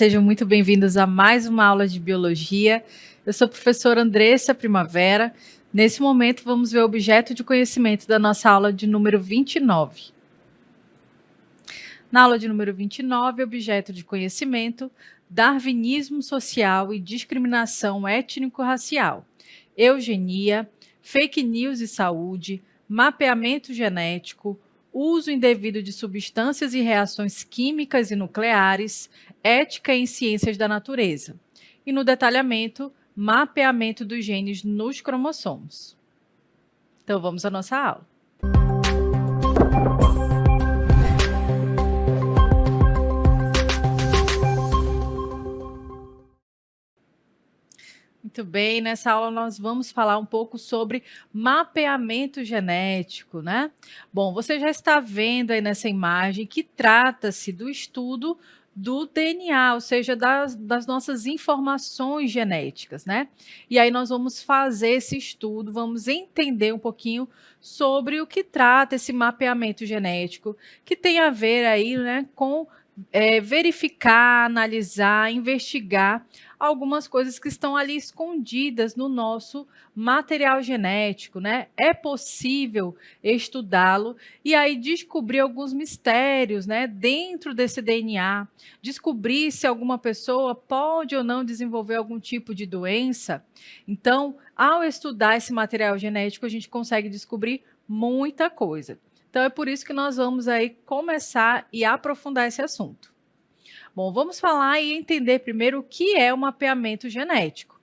Sejam muito bem-vindos a mais uma aula de biologia. Eu sou a professora Andressa Primavera. Nesse momento, vamos ver o objeto de conhecimento da nossa aula de número 29. Na aula de número 29, objeto de conhecimento, darwinismo social e discriminação étnico-racial, eugenia, fake news e saúde, mapeamento genético, uso indevido de substâncias e reações químicas e nucleares, ética em ciências da natureza. E no detalhamento, mapeamento dos genes nos cromossomos. Então vamos à nossa aula. Muito bem, nessa aula nós vamos falar um pouco sobre mapeamento genético, né? Bom, você já está vendo aí nessa imagem que trata-se do estudo do DNA, ou seja, das nossas informações genéticas, né? E aí nós vamos fazer esse estudo, vamos entender um pouquinho sobre o que trata esse mapeamento genético, que tem a ver aí, né, com verificar, analisar, investigar algumas coisas que estão ali escondidas no nosso material genético, né? É possível estudá-lo e aí descobrir alguns mistérios, né, dentro desse DNA, descobrir se alguma pessoa pode ou não desenvolver algum tipo de doença. Então, ao estudar esse material genético, a gente consegue descobrir muita coisa. Então, é por isso que nós vamos aí começar e aprofundar esse assunto. Bom, vamos falar e entender primeiro o que é o mapeamento genético.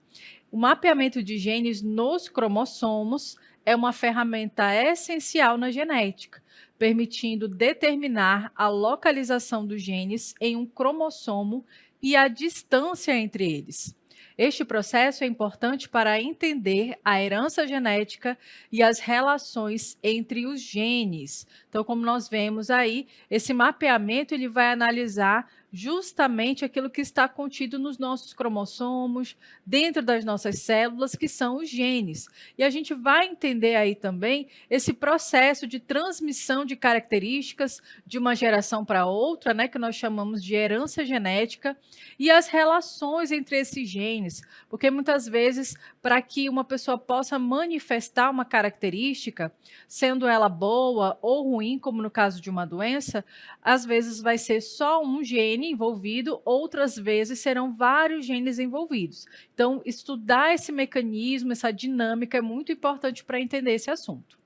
O mapeamento de genes nos cromossomos é uma ferramenta essencial na genética, permitindo determinar a localização dos genes em um cromossomo e a distância entre eles. Este processo é importante para entender a herança genética e as relações entre os genes. Então, como nós vemos aí, esse mapeamento ele vai analisar justamente aquilo que está contido nos nossos cromossomos, dentro das nossas células, que são os genes. E a gente vai entender aí também esse processo de transmissão de características de uma geração para outra, né, que nós chamamos de herança genética, e as relações entre esses genes, porque muitas vezes, para que uma pessoa possa manifestar uma característica, sendo ela boa ou ruim, como no caso de uma doença, às vezes vai ser só um gene envolvido, outras vezes serão vários genes envolvidos. Então, estudar esse mecanismo, essa dinâmica é muito importante para entender esse assunto.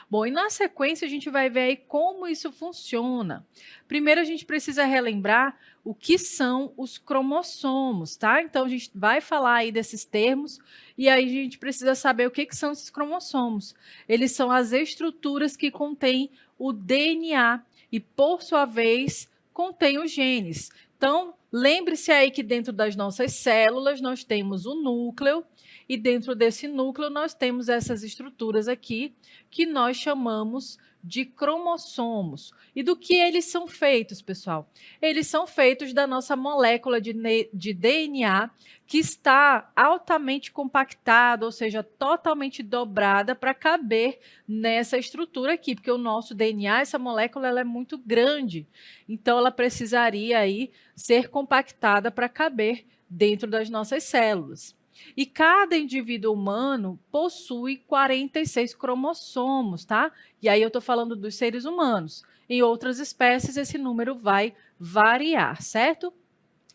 Bom, e na sequência a gente vai ver aí como isso funciona. Primeiro a gente precisa relembrar o que são os cromossomos, tá? Então a gente vai falar aí desses termos e aí a gente precisa saber o que são esses cromossomos. Eles são as estruturas que contêm o DNA e, por sua vez, contém os genes. Então, lembre-se aí que dentro das nossas células nós temos o núcleo e dentro desse núcleo nós temos essas estruturas aqui que nós chamamos de cromossomos. E do que eles são feitos, pessoal? Eles são feitos da nossa molécula de DNA, que está altamente compactada, ou seja, totalmente dobrada para caber nessa estrutura aqui, porque o nosso DNA, essa molécula, ela é muito grande. Então, ela precisaria aí ser compactada para caber dentro das nossas células. E cada indivíduo humano possui 46 cromossomos, tá? E aí eu estou falando dos seres humanos. Em outras espécies, esse número vai variar, certo?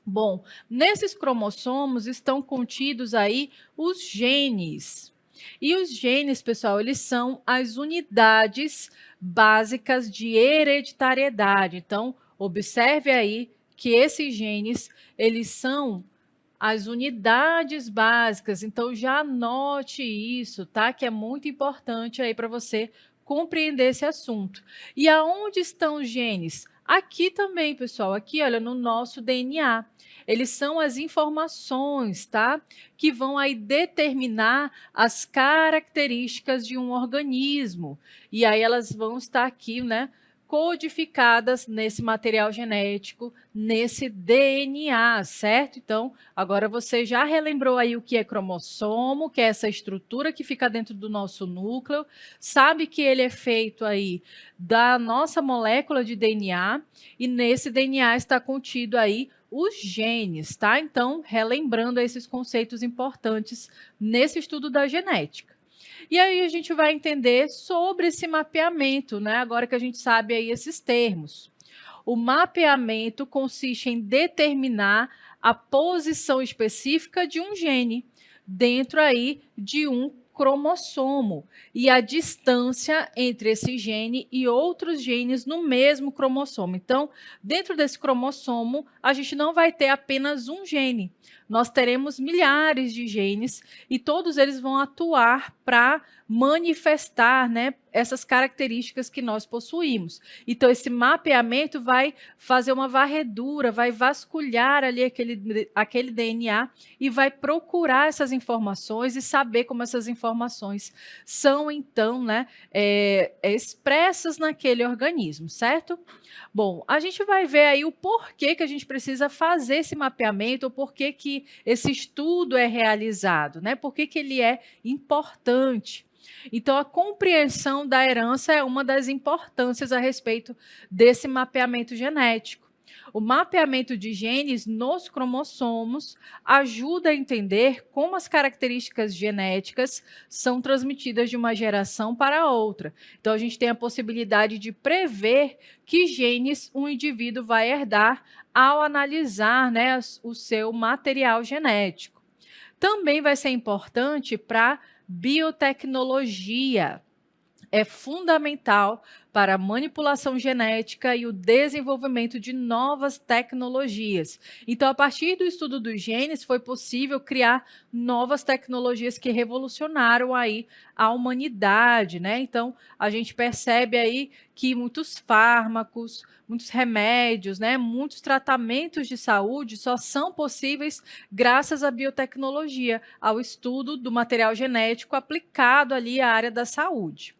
Bom, nesses cromossomos estão contidos aí os genes. E os genes, pessoal, eles são as unidades básicas de hereditariedade. Então, observe aí que esses genes, eles são as unidades básicas. Então, já anote isso, tá? Que é muito importante aí para você compreender esse assunto. E aonde estão os genes? Aqui também, pessoal, aqui, olha, no nosso DNA. Eles são as informações, tá? Que vão aí determinar as características de um organismo. E aí elas vão estar aqui, né, codificadas nesse material genético, nesse DNA, certo? Então, agora você já relembrou aí o que é cromossomo, que é essa estrutura que fica dentro do nosso núcleo, sabe que ele é feito aí da nossa molécula de DNA, e nesse DNA está contido aí os genes, tá? Então, relembrando esses conceitos importantes nesse estudo da genética. E aí a gente vai entender sobre esse mapeamento, né? Agora que a gente sabe aí esses termos. O mapeamento consiste em determinar a posição específica de um gene dentro aí de um cromossomo e a distância entre esse gene e outros genes no mesmo cromossomo. Então, dentro desse cromossomo, a gente não vai ter apenas um gene. Nós teremos milhares de genes e todos eles vão atuar para manifestar, né, essas características que nós possuímos. Então, esse mapeamento vai fazer uma varredura, vai vasculhar ali aquele DNA e vai procurar essas informações e saber como essas informações são, então, né, expressas naquele organismo, certo? Bom, a gente vai ver aí o porquê que a gente precisa fazer esse mapeamento, o porquê que esse estudo é realizado, né? Por que ele é importante. Então, a compreensão da herança é uma das importâncias a respeito desse mapeamento genético. O mapeamento de genes nos cromossomos ajuda a entender como as características genéticas são transmitidas de uma geração para outra. Então, a gente tem a possibilidade de prever que genes um indivíduo vai herdar ao analisar, né, o seu material genético. Também vai ser importante para biotecnologia. É fundamental para a manipulação genética e o desenvolvimento de novas tecnologias. Então, a partir do estudo dos genes, foi possível criar novas tecnologias que revolucionaram aí a humanidade, né? Então, a gente percebe aí que muitos fármacos, muitos remédios, né, muitos tratamentos de saúde só são possíveis graças à biotecnologia, ao estudo do material genético aplicado ali à área da saúde.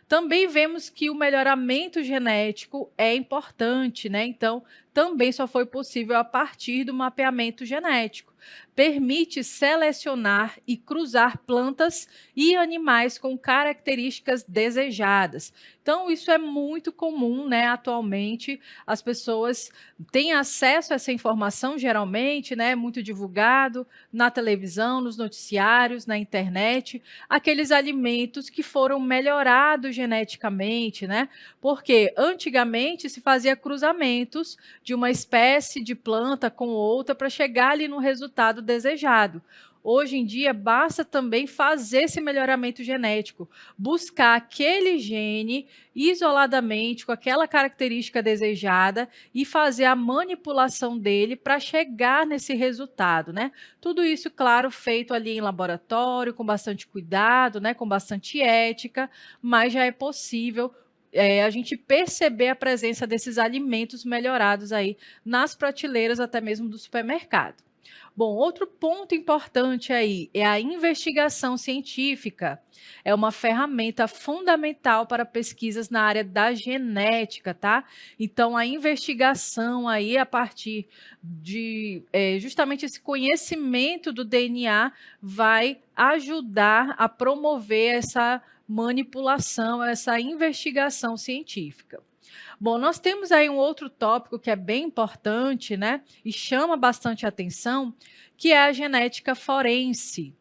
Também vemos que o melhoramento genético é importante, né? Então, também só foi possível a partir do mapeamento genético. Permite selecionar e cruzar plantas e animais com características desejadas. Então, isso é muito comum, né? Atualmente, as pessoas têm acesso a essa informação, geralmente, né? Muito divulgado na televisão, nos noticiários, na internet, aqueles alimentos que foram melhorados geneticamente, né? Porque antigamente se fazia cruzamentos de uma espécie de planta com outra para chegar ali no resultado desejado. Hoje em dia, basta também fazer esse melhoramento genético, buscar aquele gene isoladamente, com aquela característica desejada, e fazer a manipulação dele para chegar nesse resultado, né? Tudo isso, claro, feito ali em laboratório, com bastante cuidado, né? Com bastante ética, mas já é possível a gente perceber a presença desses alimentos melhorados aí nas prateleiras, até mesmo do supermercado. Bom, outro ponto importante aí é a investigação científica. É uma ferramenta fundamental para pesquisas na área da genética, tá? Então, a investigação aí a partir de justamente esse conhecimento do DNA vai ajudar a promover essa manipulação, essa investigação científica. Bom, nós temos aí um outro tópico que é bem importante, né, e chama bastante atenção, que é a genética forense.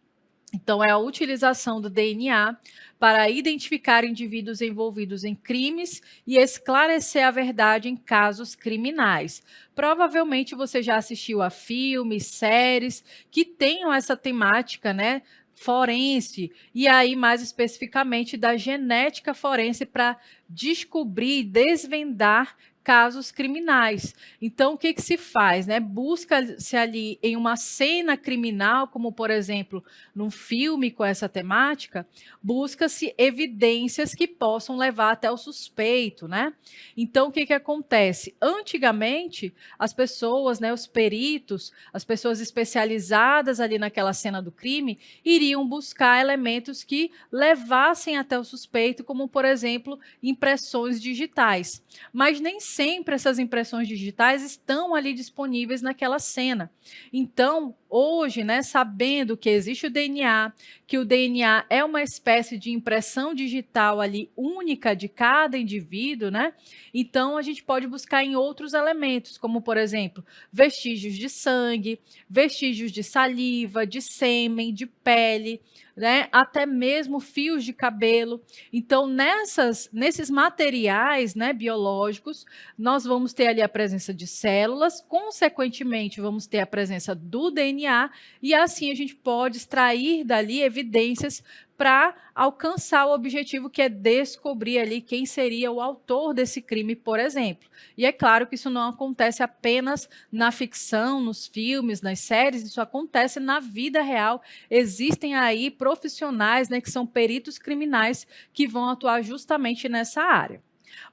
Então, é a utilização do DNA para identificar indivíduos envolvidos em crimes e esclarecer a verdade em casos criminais. Provavelmente você já assistiu a filmes, séries que tenham essa temática, né, forense, e aí mais especificamente da genética forense para descobrir, desvendar casos criminais. Então, o que que se faz, né? Busca-se ali em uma cena criminal, como por exemplo, num filme com essa temática, busca-se evidências que possam levar até o suspeito, né? Então, o que que acontece? Antigamente, as pessoas, né, os peritos, as pessoas especializadas ali naquela cena do crime, iriam buscar elementos que levassem até o suspeito, como por exemplo, impressões digitais. Mas nem sempre essas impressões digitais estão ali disponíveis naquela cena. Então, hoje, né, sabendo que existe o DNA, que o DNA é uma espécie de impressão digital ali única de cada indivíduo, né? Então a gente pode buscar em outros elementos, como por exemplo, vestígios de sangue, vestígios de saliva, de sêmen, de pele, né? Até mesmo fios de cabelo. Então, nesses materiais, né, biológicos, nós vamos ter ali a presença de células, consequentemente, vamos ter a presença do DNA, e assim a gente pode extrair dali evidências para alcançar o objetivo, que é descobrir ali quem seria o autor desse crime, por exemplo. E é claro que isso não acontece apenas na ficção, nos filmes, nas séries, isso acontece na vida real. Existem aí profissionais, né, que são peritos criminais que vão atuar justamente nessa área.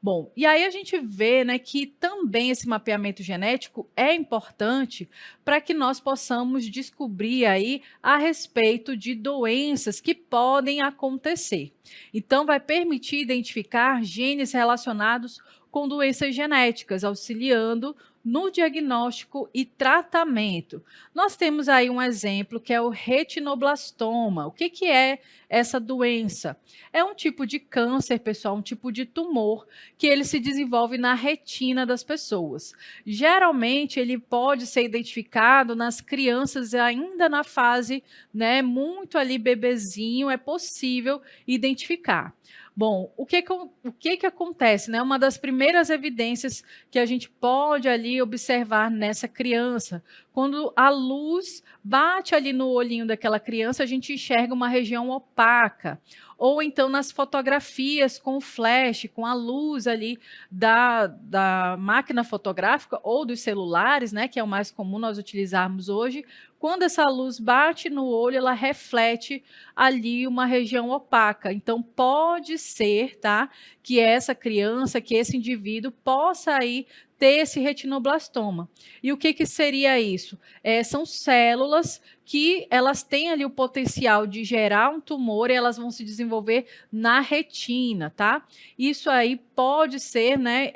Bom, e aí a gente vê, né, que também esse mapeamento genético é importante para que nós possamos descobrir aí a respeito de doenças que podem acontecer. Então, vai permitir identificar genes relacionados com doenças genéticas, auxiliando no diagnóstico e tratamento. Nós temos aí um exemplo que é o retinoblastoma. O que é essa doença? É um tipo de câncer, pessoal, um tipo de tumor que ele se desenvolve na retina das pessoas. Geralmente, ele pode ser identificado nas crianças ainda na fase, né, muito ali bebezinho, é possível identificar. Bom, o que acontece, né? Uma das primeiras evidências que a gente pode ali observar nessa criança, quando a luz bate ali no olhinho daquela criança, a gente enxerga uma região opaca. Ou então nas fotografias com flash, com a luz ali da máquina fotográfica ou dos celulares, né, que é o mais comum nós utilizarmos hoje, quando essa luz bate no olho, ela reflete ali uma região opaca. Então, pode ser, tá, que essa criança, que esse indivíduo possa aí ter esse retinoblastoma. E o que seria isso? São células que elas têm ali o potencial de gerar um tumor e elas vão se desenvolver na retina, tá? Isso aí pode ser, né,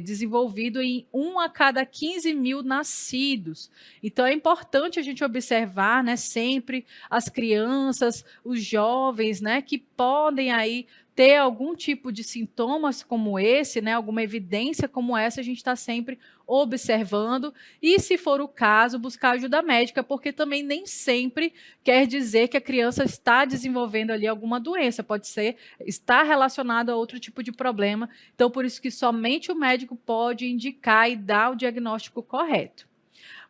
desenvolvido em 1 a cada 15 mil nascidos. Então, é importante a gente observar, né, sempre as crianças, os jovens, né, que podem aí ter algum tipo de sintomas como esse, né, alguma evidência como essa, a gente está sempre observando e, se for o caso, buscar ajuda médica, porque também nem sempre quer dizer que a criança está desenvolvendo ali alguma doença, pode ser estar relacionado a outro tipo de problema. Então, por isso que somente o médico pode indicar e dar o diagnóstico correto.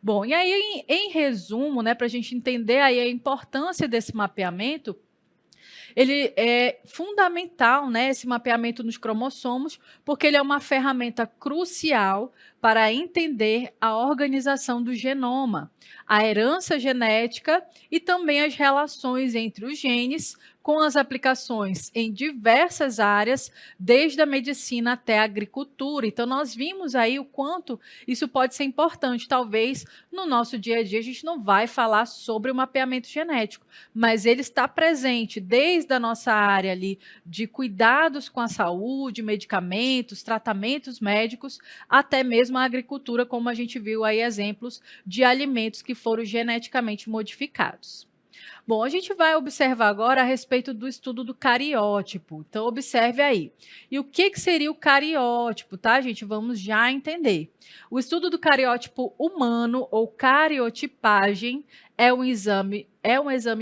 Bom, e aí, em resumo, né, para a gente entender aí a importância desse mapeamento, ele é fundamental, né, esse mapeamento nos cromossomos, porque ele é uma ferramenta crucial para entender a organização do genoma, a herança genética e também as relações entre os genes, com as aplicações em diversas áreas, desde a medicina até a agricultura. Então, nós vimos aí o quanto isso pode ser importante. Talvez no nosso dia a dia a gente não vai falar sobre o mapeamento genético, mas ele está presente desde a nossa área ali de cuidados com a saúde, medicamentos, tratamentos médicos, até mesmo a agricultura, como a gente viu aí exemplos de alimentos que foram geneticamente modificados. Bom, a gente vai observar agora a respeito do estudo do cariótipo. Então, observe aí. E o que seria o cariótipo, tá, gente? Vamos já entender. O estudo do cariótipo humano, ou cariotipagem, é um exame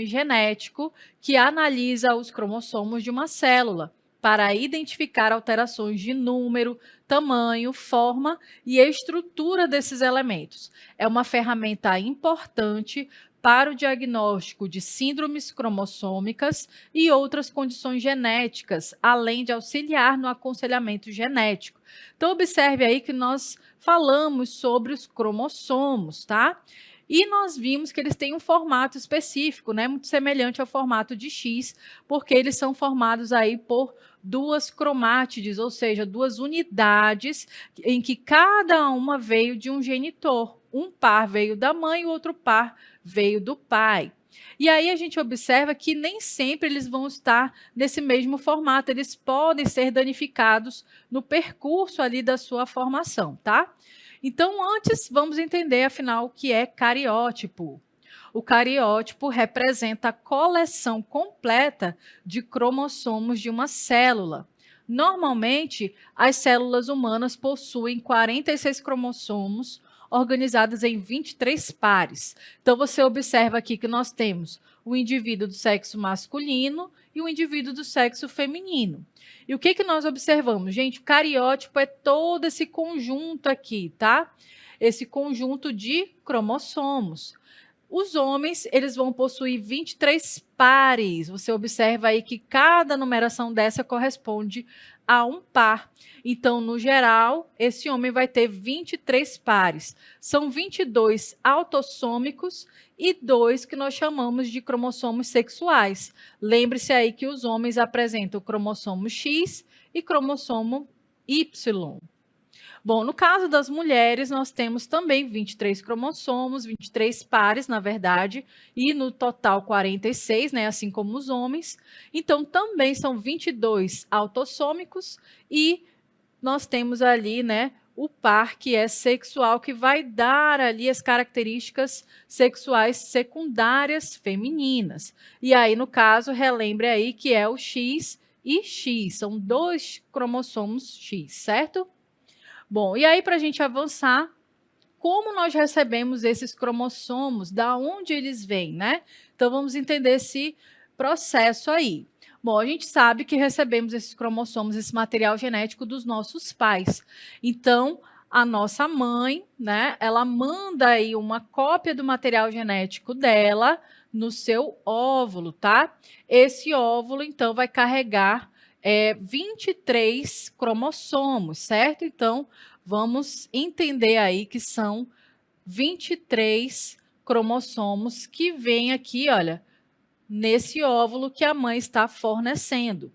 genético que analisa os cromossomos de uma célula para identificar alterações de número, tamanho, forma e estrutura desses elementos. É uma ferramenta importante para o diagnóstico de síndromes cromossômicas e outras condições genéticas, além de auxiliar no aconselhamento genético. Então, observe aí que nós falamos sobre os cromossomos, tá? E nós vimos que eles têm um formato específico, né, muito semelhante ao formato de X, porque eles são formados aí por duas cromátides, ou seja, duas unidades em que cada uma veio de um genitor. Um par veio da mãe e o outro par veio do pai. E aí a gente observa que nem sempre eles vão estar nesse mesmo formato, eles podem ser danificados no percurso ali da sua formação, tá? Então, antes, vamos entender, afinal, o que é cariótipo. O cariótipo representa a coleção completa de cromossomos de uma célula. Normalmente, as células humanas possuem 46 cromossomos, organizados em 23 pares. Então, você observa aqui que nós temos o indivíduo do sexo masculino e o indivíduo do sexo feminino. E o que nós observamos? Gente, o cariótipo é todo esse conjunto aqui, tá? Esse conjunto de cromossomos. Os homens, eles vão possuir 23 pares. Você observa aí que cada numeração dessa corresponde a um par. Então, no geral, esse homem vai ter 23 pares. São 22 autossômicos e 2 que nós chamamos de cromossomos sexuais. Lembre-se aí que os homens apresentam o cromossomo X e cromossomo Y. Bom, no caso das mulheres, nós temos também 23 cromossomos, 23 pares, na verdade, e no total 46, né, assim como os homens. Então, também são 22 autossômicos e nós temos ali, né, o par que é sexual, que vai dar ali as características sexuais secundárias femininas. E aí, no caso, relembre aí que é o X e X, são 2 cromossomos X, certo? Bom, e aí para a gente avançar, como nós recebemos esses cromossomos, da onde eles vêm, né? Então vamos entender esse processo aí. Bom, a gente sabe que recebemos esses cromossomos, esse material genético dos nossos pais. Então, a nossa mãe, né, ela manda aí uma cópia do material genético dela no seu óvulo, tá? Esse óvulo, então, vai carregar 23 cromossomos, certo? Então, vamos entender aí que são 23 cromossomos que vêm aqui, olha, nesse óvulo que a mãe está fornecendo.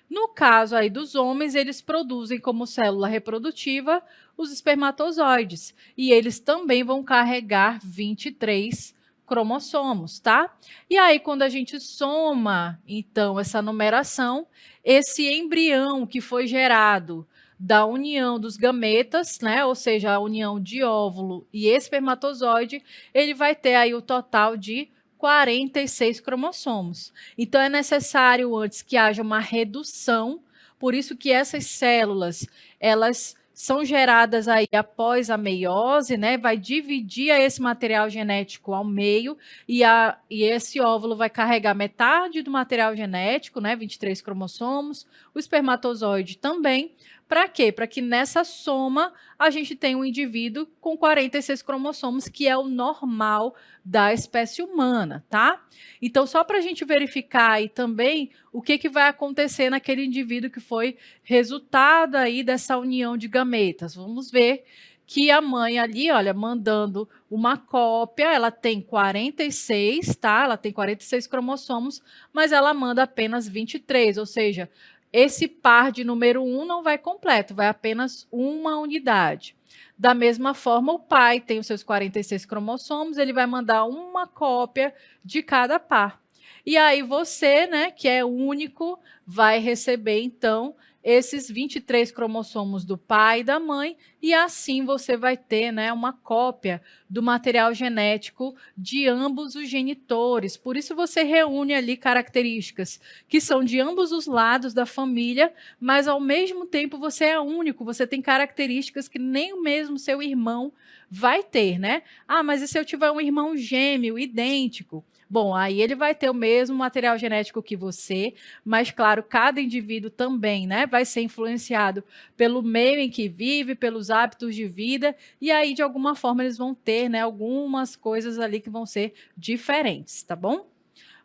No caso aí dos homens, eles produzem como célula reprodutiva os espermatozoides, e eles também vão carregar 23 cromossomos, tá? E aí, quando a gente soma, então, essa numeração, esse embrião que foi gerado da união dos gametas, né? Ou seja, a união de óvulo e espermatozoide, ele vai ter aí o total de 46 cromossomos. Então, é necessário antes que haja uma redução, por isso que essas células, elas são geradas aí após a meiose, né? Vai dividir esse material genético ao meio e esse óvulo vai carregar metade do material genético, né? 23 cromossomos, o espermatozoide também. Para quê? Para que nessa soma a gente tenha um indivíduo com 46 cromossomos, que é o normal da espécie humana, tá? Então, só para a gente verificar aí também o que vai acontecer naquele indivíduo que foi resultado aí dessa união de gametas. Vamos ver que a mãe ali, olha, mandando uma cópia, ela tem 46, tá? Ela tem 46 cromossomos, mas ela manda apenas 23, ou seja, esse par de número 1 não vai completo, vai apenas uma unidade. Da mesma forma, o pai tem os seus 46 cromossomos, ele vai mandar uma cópia de cada par. E aí você, né, que é único, vai receber, então, esses 23 cromossomos do pai e da mãe, e assim você vai ter, né, uma cópia do material genético de ambos os genitores. Por isso você reúne ali características que são de ambos os lados da família, mas ao mesmo tempo você é único, você tem características que nem o mesmo seu irmão vai ter, né? Ah, mas e se eu tiver um irmão gêmeo, idêntico? Bom, aí ele vai ter o mesmo material genético que você, mas claro, cada indivíduo também, né, vai ser influenciado pelo meio em que vive, pelos hábitos de vida, e aí de alguma forma eles vão ter, né, algumas coisas ali que vão ser diferentes, tá bom?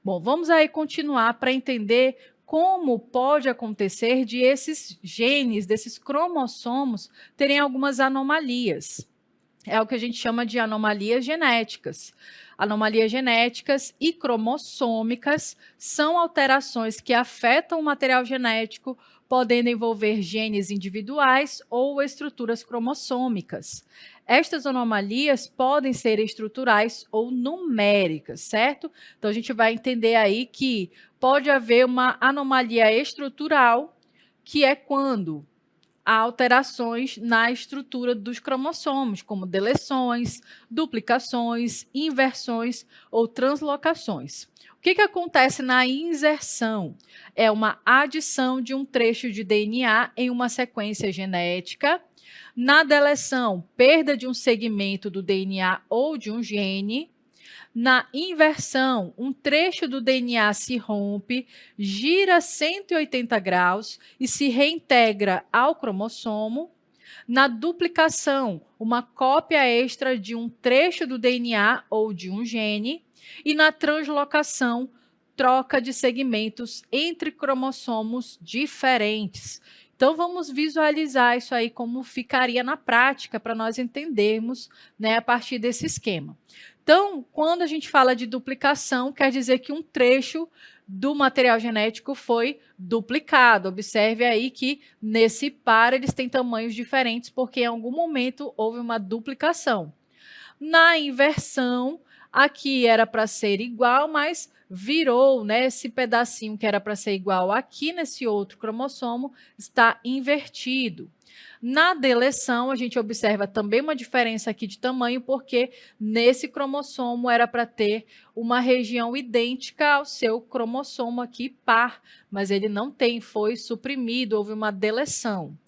Bom, vamos aí continuar para entender como pode acontecer de esses genes, desses cromossomos, terem algumas anomalias. É o que a gente chama de anomalias genéticas. Anomalias genéticas e cromossômicas são alterações que afetam o material genético podendo envolver genes individuais ou estruturas cromossômicas. Estas anomalias podem ser estruturais ou numéricas, certo? Então, a gente vai entender aí que pode haver uma anomalia estrutural, que é quando há alterações na estrutura dos cromossomos, como deleções, duplicações, inversões ou translocações. O que acontece na inserção? É uma adição de um trecho de DNA em uma sequência genética. Na deleção, perda de um segmento do DNA ou de um gene. Na inversão, um trecho do DNA se rompe, gira 180 graus e se reintegra ao cromossomo. Na duplicação, uma cópia extra de um trecho do DNA ou de um gene. E na translocação, troca de segmentos entre cromossomos diferentes. Então, vamos visualizar isso aí como ficaria na prática para nós entendermos, né, a partir desse esquema. Então, quando a gente fala de duplicação, quer dizer que um trecho do material genético foi duplicado. Observe aí que nesse par eles têm tamanhos diferentes, porque em algum momento houve uma duplicação. Na inversão, aqui era para ser igual, mas virou, né? Esse pedacinho que era para ser igual aqui nesse outro cromossomo está invertido. Na deleção, a gente observa também uma diferença aqui de tamanho, porque nesse cromossomo era para ter uma região idêntica ao seu cromossomo aqui par, mas ele não tem, foi suprimido, houve uma deleção.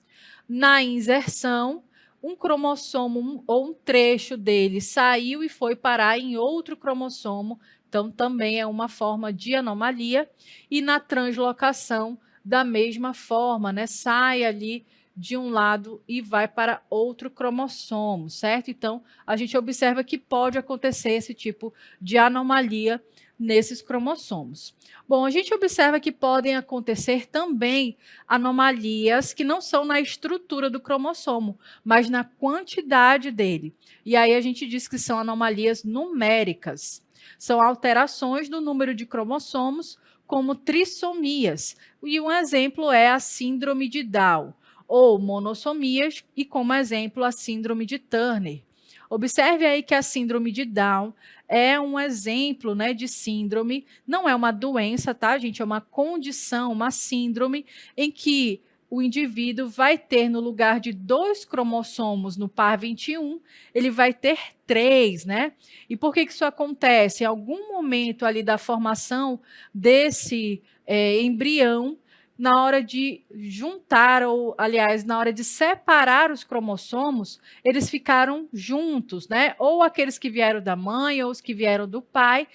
Na inserção, um cromossomo ou um trecho dele saiu e foi parar em outro cromossomo, então também é uma forma de anomalia. E na translocação, da mesma forma, né? Sai ali de um lado e vai para outro cromossomo, certo? Então, a gente observa que pode acontecer esse tipo de anomalia nesses cromossomos. Bom, a gente observa que podem acontecer também anomalias que não são na estrutura do cromossomo, mas na quantidade dele. E aí a gente diz que são anomalias numéricas. São alterações no número de cromossomos, como trissomias. E um exemplo é a síndrome de Down, ou monossomias, e como exemplo a síndrome de Turner. Observe aí que a síndrome de Down é um exemplo, né, de síndrome, não é uma doença, tá, gente? É uma condição, uma síndrome em que o indivíduo vai ter, no lugar de 2 cromossomos no par 21, ele vai ter 3, né? E por que isso acontece? Em algum momento ali da formação desse embrião, na hora de juntar, ou, aliás, na hora de separar os cromossomos, eles ficaram juntos, né? Ou aqueles que vieram da mãe, ou os que vieram do pai,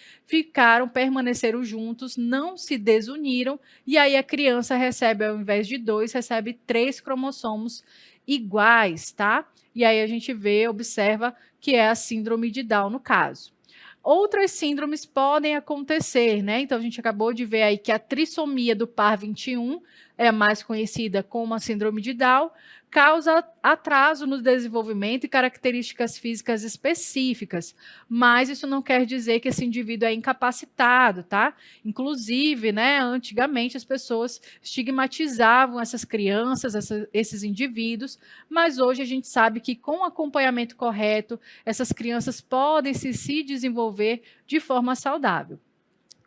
permaneceram juntos, não se desuniram, e aí a criança recebe, ao invés de 2, recebe 3 cromossomos iguais, tá? E aí a gente vê, observa que é a síndrome de Down no caso. Outras síndromes podem acontecer, né? Então, a gente acabou de ver aí que a trissomia do par 21 é mais conhecida como a síndrome de Down, causa atraso no desenvolvimento e características físicas específicas, mas isso não quer dizer que esse indivíduo é incapacitado, tá? Inclusive, né, antigamente as pessoas estigmatizavam essas crianças, esses indivíduos, mas hoje a gente sabe que com acompanhamento correto, essas crianças podem se desenvolver de forma saudável.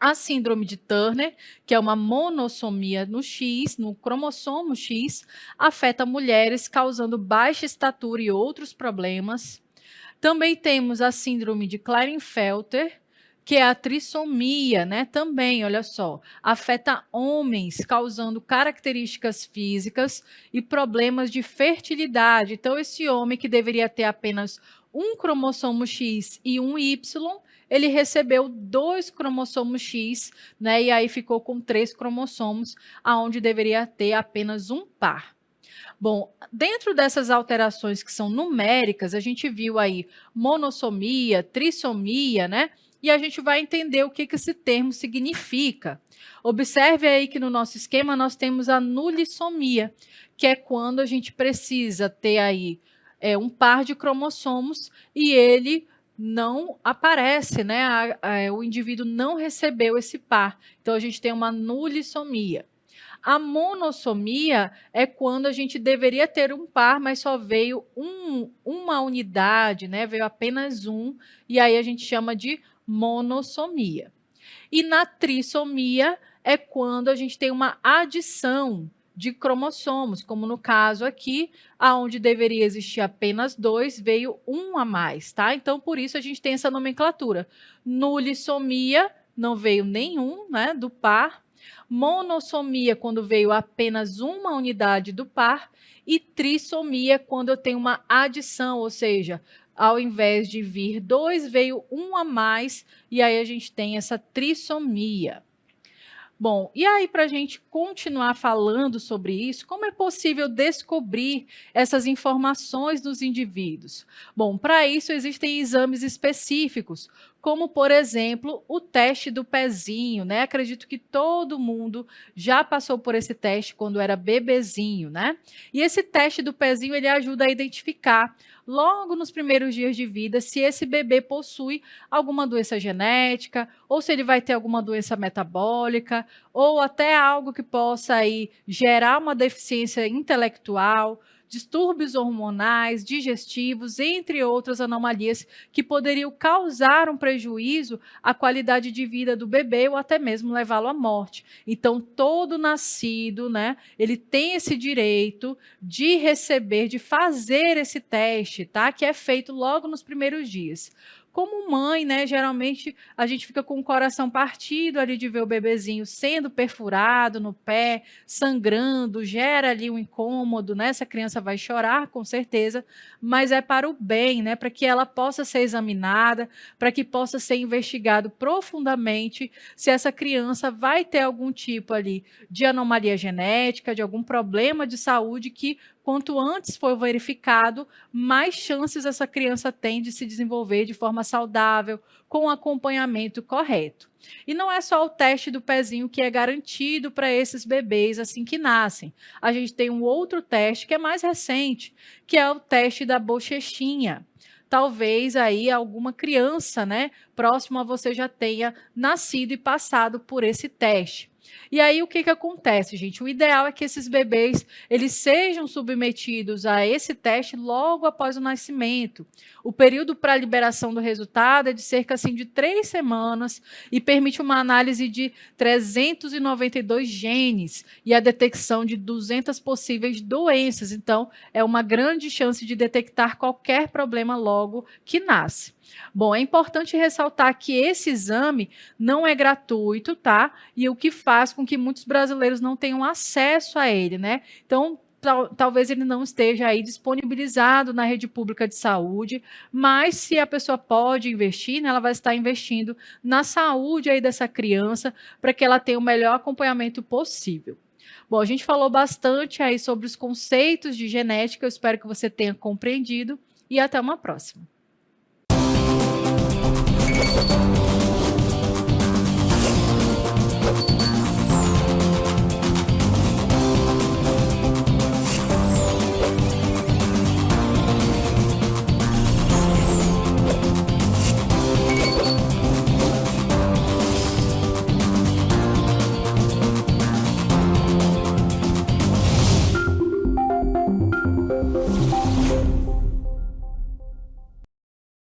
A síndrome de Turner, que é uma monossomia no X, no cromossomo X, afeta mulheres, causando baixa estatura e outros problemas. Também temos a síndrome de Klinefelter, que é a trissomia, né? Também, olha só, afeta homens, causando características físicas e problemas de fertilidade. Então, esse homem que deveria ter apenas um cromossomo X e um Y, ele recebeu 2 cromossomos X, né? E aí ficou com 3 cromossomos, aonde deveria ter apenas um par. Bom, dentro dessas alterações que são numéricas, a gente viu aí monossomia, trissomia, né? E a gente vai entender o que esse termo significa. Observe aí que no nosso esquema nós temos a nulissomia, que é quando a gente precisa ter aí um par de cromossomos e ele não aparece, né? O indivíduo não recebeu esse par. Então, a gente tem uma nulissomia. A monossomia é quando a gente deveria ter um par, mas só veio uma unidade, né? Veio apenas um, e aí a gente chama de monossomia. E na trissomia é quando a gente tem uma adição de cromossomos, como no caso aqui, aonde deveria existir apenas dois, veio um a mais, tá? Então, por isso a gente tem essa nomenclatura. Nulissomia, não veio nenhum, né, do par. Monossomia, quando veio apenas uma unidade do par. E trissomia, quando eu tenho uma adição, ou seja, ao invés de vir dois, veio um a mais, e aí a gente tem essa trissomia. Bom, e aí para a gente continuar falando sobre isso, como é possível descobrir essas informações dos indivíduos? Bom, para isso existem exames específicos, como por exemplo o teste do pezinho, né? Acredito que todo mundo já passou por esse teste quando era bebezinho, né? E esse teste do pezinho ele ajuda a identificar logo nos primeiros dias de vida se esse bebê possui alguma doença genética ou se ele vai ter alguma doença metabólica ou até algo que possa aí gerar uma deficiência intelectual, distúrbios hormonais, digestivos, entre outras anomalias que poderiam causar um prejuízo à qualidade de vida do bebê ou até mesmo levá-lo à morte. Então, todo nascido, né, ele tem esse direito de receber, de fazer esse teste, tá? Que é feito logo nos primeiros dias. Como mãe, né, geralmente a gente fica com o coração partido ali de ver o bebezinho sendo perfurado no pé, sangrando, gera ali um incômodo, né? Essa criança vai chorar, com certeza, mas é para o bem, né? Para que ela possa ser examinada, para que possa ser investigado profundamente se essa criança vai ter algum tipo ali de anomalia genética, de algum problema de saúde que quanto antes for verificado, mais chances essa criança tem de se desenvolver de forma saudável, com acompanhamento correto. E não é só o teste do pezinho que é garantido para esses bebês assim que nascem. A gente tem um outro teste que é mais recente, que é o teste da bochechinha. Talvez aí alguma criança, né, próximo a você já tenha nascido e passado por esse teste. E aí o que que acontece, gente? O ideal é que esses bebês eles sejam submetidos a esse teste logo após o nascimento. O período para a liberação do resultado é de cerca assim, de 3 semanas e permite uma análise de 392 genes e a detecção de 200 possíveis doenças. Então, é uma grande chance de detectar qualquer problema logo que nasce. Bom, é importante ressaltar que esse exame não é gratuito, tá? E o que faz com que muitos brasileiros não tenham acesso a ele, né? Então, talvez ele não esteja aí disponibilizado na rede pública de saúde, mas se a pessoa pode investir, né, ela vai estar investindo na saúde aí dessa criança para que ela tenha o melhor acompanhamento possível. Bom, a gente falou bastante aí sobre os conceitos de genética, eu espero que você tenha compreendido e até uma próxima.